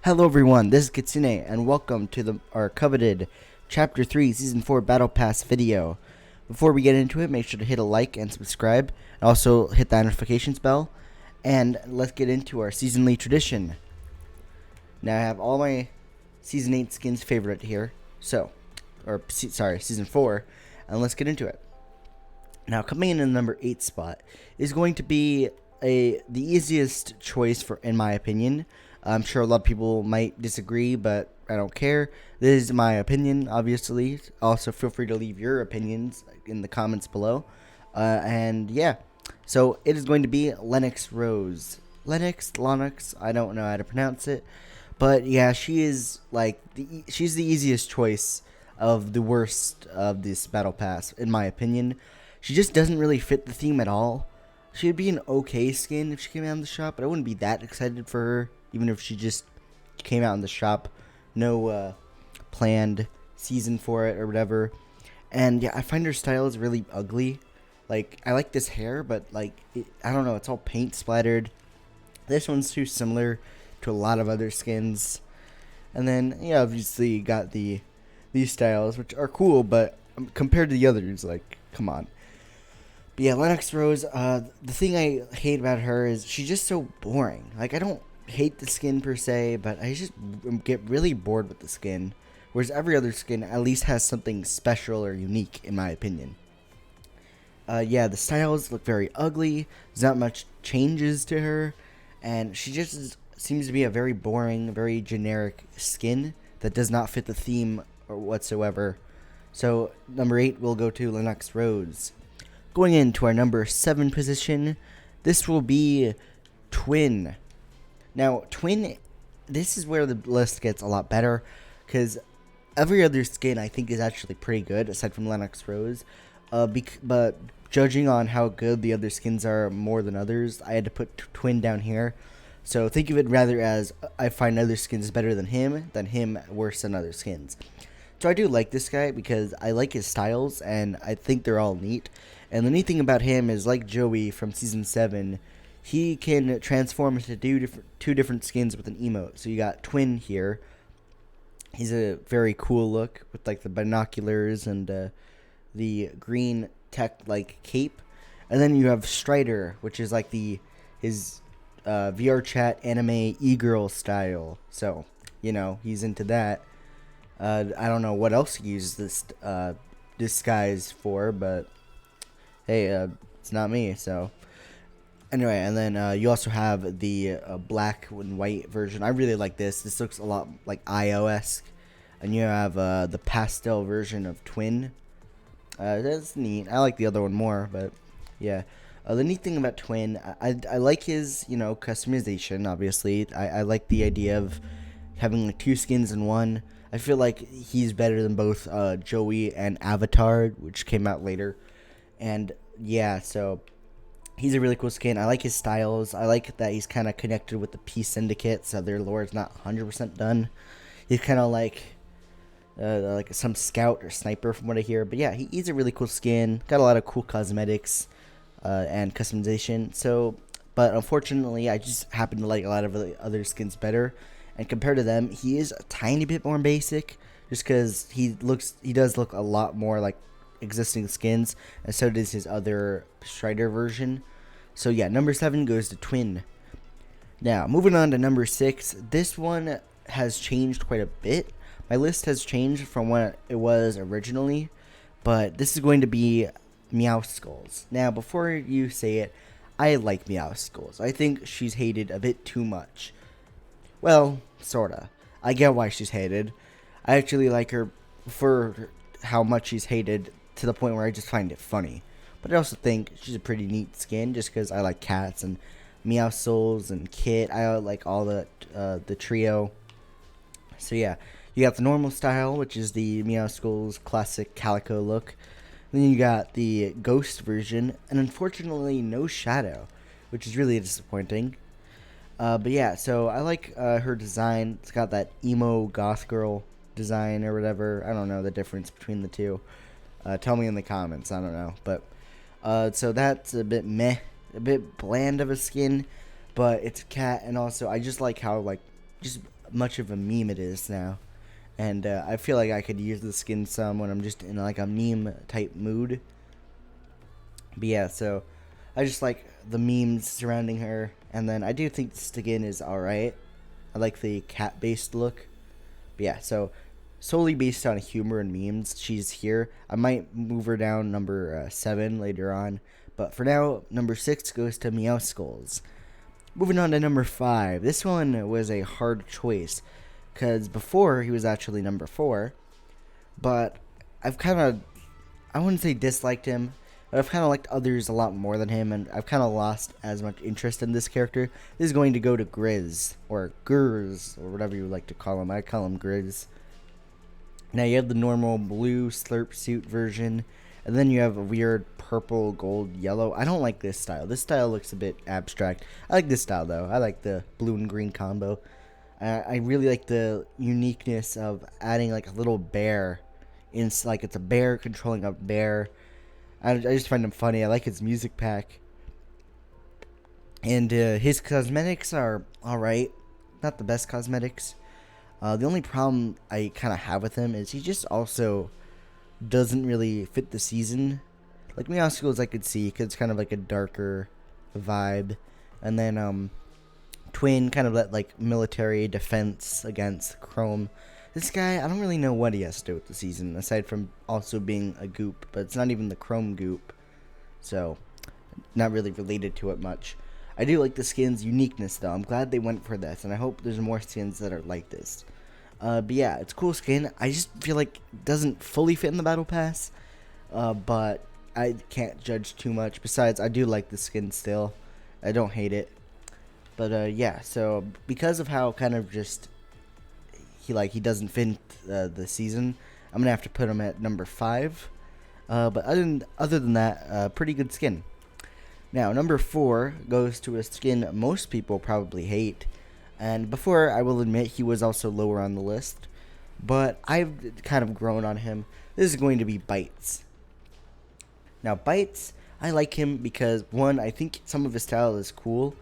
Hello everyone, this is Kitsune, and welcome to our coveted Chapter 3 Season 4 Battle Pass video. Before we get into it, make sure to hit a like and subscribe, and also hit that notifications bell, and let's get into our seasonly tradition. Now I have all my Season 8 skins favorite here, Season 4, and let's get into it. Now coming in the number 8 spot is going to be the easiest choice in my opinion. I'm sure a lot of people might disagree, but I don't care. This is my opinion, obviously. Also, feel free to leave your opinions in the comments below. And yeah, so it is going to be Lennox Rose. Lennox, I don't know how to pronounce it. But yeah, she is she's the easiest choice of the worst of this Battle Pass, in my opinion. She just doesn't really fit the theme at all. She would be an okay skin if she came out in the shop, but I wouldn't be that excited for her. Even if she just came out in the shop, no planned season for it or whatever. And yeah, I find her style is really ugly. Like, I like this hair, but I don't know, it's all paint splattered. This one's too similar to a lot of other skins. And then, yeah, obviously you got these styles, which are cool, but compared to the others, like, come on. But yeah, Lennox Rose, the thing I hate about her is she's just so boring. Like, I don't hate the skin per se, but I just get really bored with the skin, whereas every other skin at least has something special or unique, in my opinion. Yeah, the styles look very ugly. There's not much changes to her, and she just seems to be a very boring, very generic skin that does not fit the theme or whatsoever. So number 8 will go to Lennox Rose. Going into our number 7 position, this will be Twin. Now, Twin, this is where the list gets a lot better, because every other skin I think is actually pretty good, aside from Lennox Rose. But judging on how good the other skins are more than others, I had to put Twin down here. So think of it rather as I find other skins better than him worse than other skins. So I do like this guy because I like his styles, and I think they're all neat. And the neat thing about him is, like Joey from Season 7, he can transform into two different skins with an emote. So you got Twin here. He's a very cool look with like the binoculars and the green tech like cape. And then you have Strider, which is like his VR chat anime e-girl style. So, you know, he's into that. I don't know what else he uses this disguise for, but hey, it's not me, so. Anyway, and then you also have the black and white version. I really like this. This looks a lot like iOS. And you have the pastel version of Twin. That's neat. I like the other one more, but yeah. The neat thing about Twin, I like his, customization, obviously. I like the idea of having like 2 skins in one. I feel like he's better than both Joey and Avatar, which came out later. And yeah, so he's a really cool skin. I like his styles. I like that he's kind of connected with the Peace Syndicate, so their lore is not 100% done. He's kind of like some scout or sniper from what I hear. But yeah, he's a really cool skin. Got a lot of cool cosmetics and customization. So, but unfortunately, I just happen to like a lot of the other skins better. And compared to them, he is a tiny bit more basic, just because he does look a lot more like existing skins, and so does his other Strider version. So yeah, number 7 goes to Twin. Now, moving on to number 6. This one has changed quite a bit. My list has changed from what it was originally, but this is going to be Meow Skulls. Now, before you say it, I like Meow Skulls. I think she's hated a bit too much. Well, sorta. I get why she's hated. I actually like her for how much she's hated, to the point where I just find it funny. But I also think she's a pretty neat skin, just because I like cats and Meow Skulls and Kit. I like all the trio. So yeah, you got the normal style, which is the Meow Skulls classic calico look. Then you got the ghost version, and unfortunately no shadow, which is really disappointing. But yeah, so I like her design. It's got that emo goth girl design or whatever. I don't know the difference between the two. Tell me in the comments. I don't know. But so that's a bit meh, a bit bland of a skin, but it's a cat, and also I just like how just much of a meme it is now. And I feel like I could use the skin some when I'm just in like a meme type mood. But yeah, so I just like the memes surrounding her. And then I do think the skin is alright. I like the cat based look. But yeah, so solely based on humor and memes, she's here. I might move her down number 7 later on. But for now, number 6 goes to Meow Skulls. Moving on to number 5. This one was a hard choice, because before he was actually number 4. But I've kind of, I wouldn't say disliked him, but I've kind of liked others a lot more than him, and I've kind of lost as much interest in this character. This is going to go to Grizz, or Grizz, or whatever you would like to call him. I call him Grizz. Now you have the normal blue slurp suit version, and then you have a weird purple, gold, yellow. I don't like this style. This style looks a bit abstract. I like this style, though. I like the blue and green combo. I really like the uniqueness of adding, like, a little bear. It's like it's a bear controlling a bear. I just find him funny. I like his music pack. And his cosmetics are alright. Not the best cosmetics. The only problem I kind of have with him is he just also doesn't really fit the season. Like Meow Skulls I could see, because it's kind of like a darker vibe. And then Twin kind of let like military defense against Chrome. This guy, I don't really know what he has to do with the season, aside from also being a goop, but it's not even the Chrome goop, so not really related to it much. I do like the skin's uniqueness, though. I'm glad they went for this, and I hope there's more skins that are like this. But yeah, it's a cool skin. I just feel like it doesn't fully fit in the Battle Pass, but I can't judge too much. Besides, I do like the skin still. I don't hate it. But yeah, so because of how kind of just he doesn't fit the season, I'm gonna have to put him at number 5. But other than that, pretty good skin. Now number 4 goes to a skin most people probably hate, and before I will admit he was also lower on the list, but I've kind of grown on him. This is going to be Bites. Now Bites, I like him because one, I think some of his style is cool.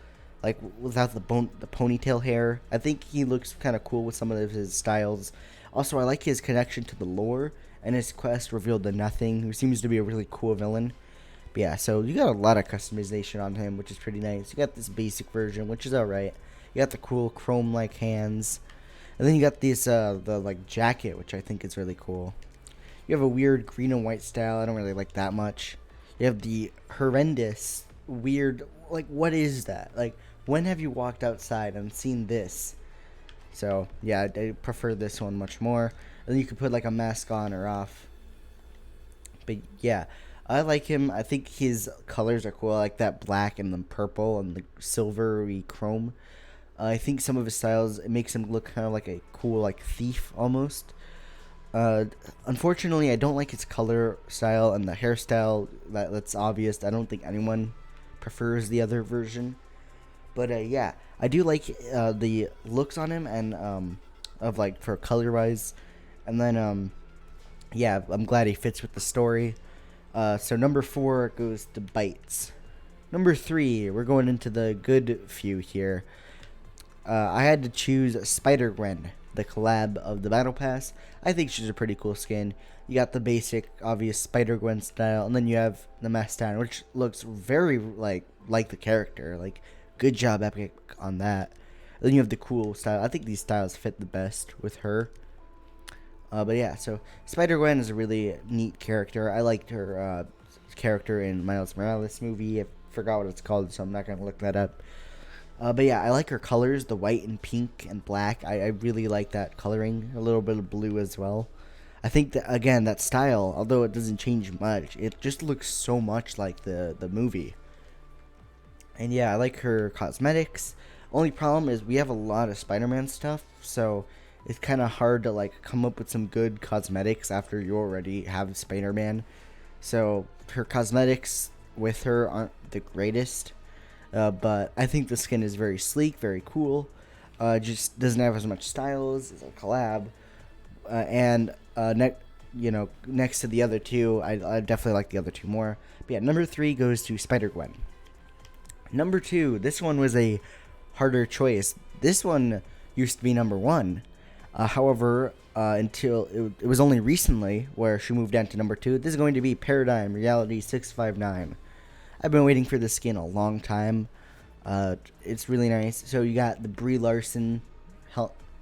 Like, without the ponytail hair. I think he looks kind of cool with some of his styles. Also, I like his connection to the lore, and his quest revealed the Nothing, who seems to be a really cool villain. But yeah, so you got a lot of customization on him, which is pretty nice. You got this basic version, which is alright. You got the cool chrome-like hands. And then you got this, the, like, jacket, which I think is really cool. You have a weird green and white style. I don't really like that much. You have the horrendous, weird, like, what is that? Like, when have you walked outside and seen this? So, yeah, I prefer this one much more. And then you could put, like, a mask on or off. But, yeah, I like him. I think his colors are cool. I like that black and the purple and the silvery chrome. I think some of his styles, it makes him look kind of like a cool, like, thief almost. Unfortunately, I don't like his color style and the hairstyle. That's obvious. I don't think anyone prefers the other version. But yeah, I do like the looks on him and of like for color wise, and then yeah, I'm glad he fits with the story. So number 4 goes to Bites. Number 3, we're going into the good few here. I had to choose SpiderGwen, the collab of the Battle Pass. I think she's a pretty cool skin. You got the basic, obvious SpiderGwen style, and then you have the Mastan, which looks very like the character. Like, good job, Epic, on that. And then you have the cool style. I think these styles fit the best with her. But yeah, so SpiderGwen is a really neat character. I liked her character in Miles Morales movie. I forgot what it's called, so I'm not gonna look that up. But yeah, I like her colors, the white and pink and black. I really like that coloring. A little bit of blue as well. I think that, again, that style, although it doesn't change much, it just looks so much like the movie. And yeah, I like her cosmetics. Only problem is we have a lot of Spider-Man stuff, so it's kind of hard to like come up with some good cosmetics after you already have Spider-Man. So her cosmetics with her aren't the greatest. But I think the skin is very sleek, very cool. Just doesn't have as much styles as a collab. Next to the other two, I definitely like the other two more. But yeah, number 3 goes to SpiderGwen. Number 2, this one was a harder choice. This one used to be number 1. However, until it was only recently where she moved down to number 2. This is going to be Paradigm Reality 659. I've been waiting for this skin a long time. It's really nice. So you got the Brie Larson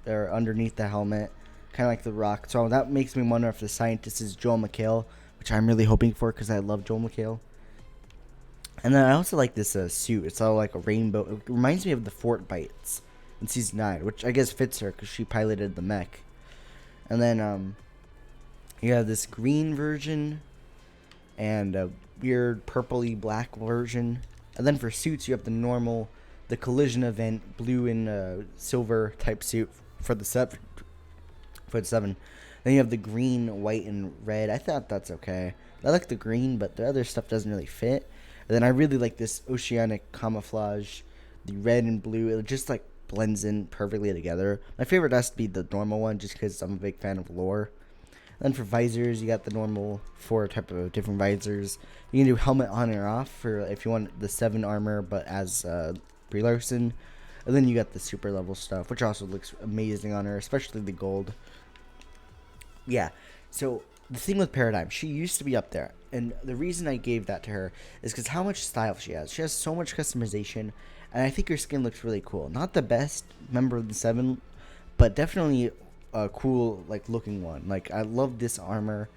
or underneath the helmet, kind of like the Rock. So that makes me wonder if the scientist is Joel McHale, which I'm really hoping for because I love Joel McHale. And then I also like this suit. It's all like a rainbow. It reminds me of the Fortnites in season 9, which I guess fits her because she piloted the mech. And then you have this green version and a weird purpley black version. And then for suits, you have the collision event blue and silver type suit for the 7. Then you have the green, white, and red. I thought that's okay. I like the green, but the other stuff doesn't really fit. And then I really like this oceanic camouflage, the red and blue. It just like blends in perfectly together. My favorite has to be the normal one, just because I'm a big fan of lore. Then for visors, you got the normal 4 type of different visors. You can do helmet on or off for if you want the 7 armor, but as Brie Larson. And then you got the super level stuff, which also looks amazing on her, especially the gold. Yeah, so the thing with Paradigm, she used to be up there. And the reason I gave that to her is because how much style she has. She has so much customization, and I think her skin looks really cool. Not the best member of the 7, but definitely a cool like looking one. Like I love this armor.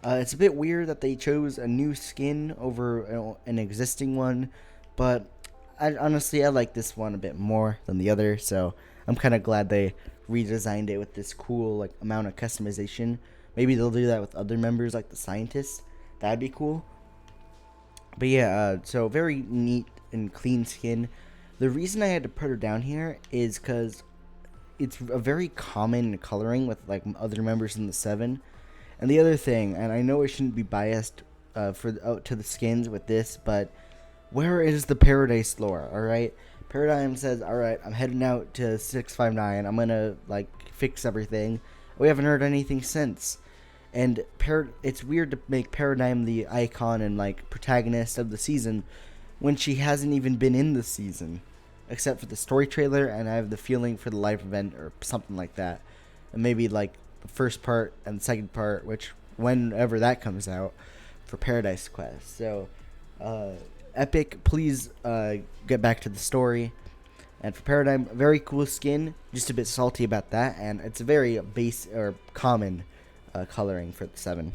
It's a bit weird that they chose a new skin over an existing one, but I like this one a bit more than the other, so I'm kind of glad they redesigned it with this cool like amount of customization. Maybe they'll do that with other members like the scientists. That'd be cool. But yeah, so very neat and clean skin. The reason I had to put her down here is because it's a very common coloring with like other members in the 7. And the other thing, and I know I shouldn't be biased to the skins with this, but where is the Paradise lore? All right, Paradigm says, all right, I'm heading out to 659. I'm gonna like fix everything. We haven't heard anything since. And it's weird to make Paradigm the icon and like protagonist of the season when she hasn't even been in the season, except for the story trailer, and I have the feeling for the live event or something like that. And maybe like the first part and the second part, which whenever that comes out for Paradise Quest. So Epic, please get back to the story. And for Paradigm, very cool skin, just a bit salty about that, and it's a very base or common coloring for the 7.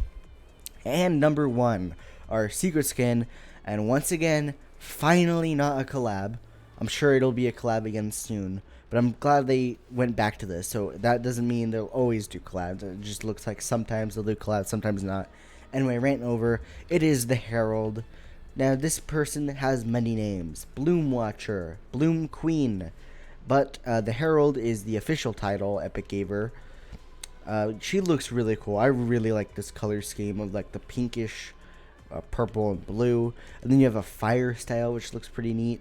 And number 1, our secret skin, and once again, finally not a collab. I'm sure it'll be a collab again soon, but I'm glad they went back to this. So that doesn't mean they'll always do collabs. It just looks like sometimes they'll do collabs, sometimes not. Anyway, ranting over, it is the Herald. Now this person has many names: Bloom Watcher, Bloom Queen, but the Herald is the official title Epic gave her. She looks really cool. I really like this color scheme of like the pinkish, purple and blue, and then you have a fire style which looks pretty neat.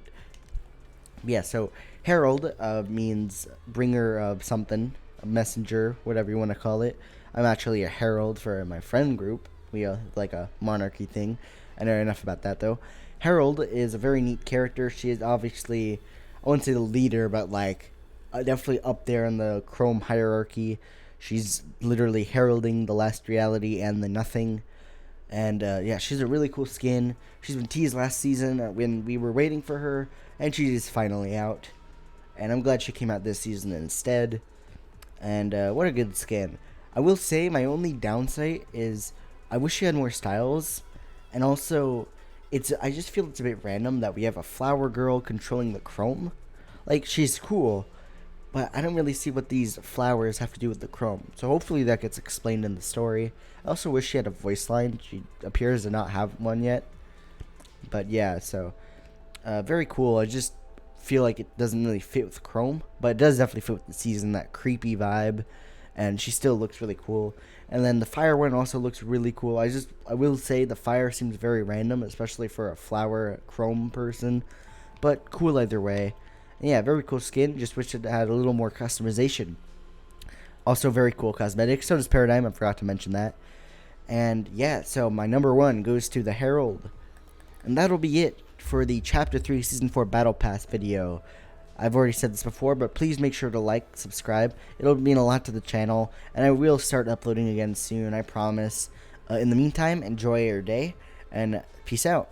Yeah, so Herald means bringer of something, a messenger, whatever you want to call it. I'm actually a herald for my friend group. We like a monarchy thing. I know enough about that though. Herald is a very neat character. She is obviously, I wouldn't say the leader, but like definitely up there in the Chrome hierarchy. She's literally heralding the last reality and the nothing. And yeah, she's a really cool skin. She's been teased last season when we were waiting for her, and she is finally out. And I'm glad she came out this season instead. And what a good skin. I will say my only downside is I wish she had more styles. And also, I just feel it's a bit random that we have a flower girl controlling the chrome. Like, she's cool, but I don't really see what these flowers have to do with the chrome. So hopefully that gets explained in the story. I also wish she had a voice line. She appears to not have one yet. But yeah, so very cool. I just feel like it doesn't really fit with chrome, but it does definitely fit with the season, that creepy vibe. And she still looks really cool. And then the fire one also looks really cool. I will say the fire seems very random, especially for a flower chrome person, but cool either way. And yeah, very cool skin. Just wish it had a little more customization. Also very cool cosmetics. So does Paradigm. I forgot to mention that. And yeah, so my number 1 goes to the Herald. And that'll be it for the Chapter 3 Season 4 Battle Pass video. I've already said this before, but please make sure to like, subscribe. It'll mean a lot to the channel, and I will start uploading again soon, I promise. In the meantime, enjoy your day, and peace out.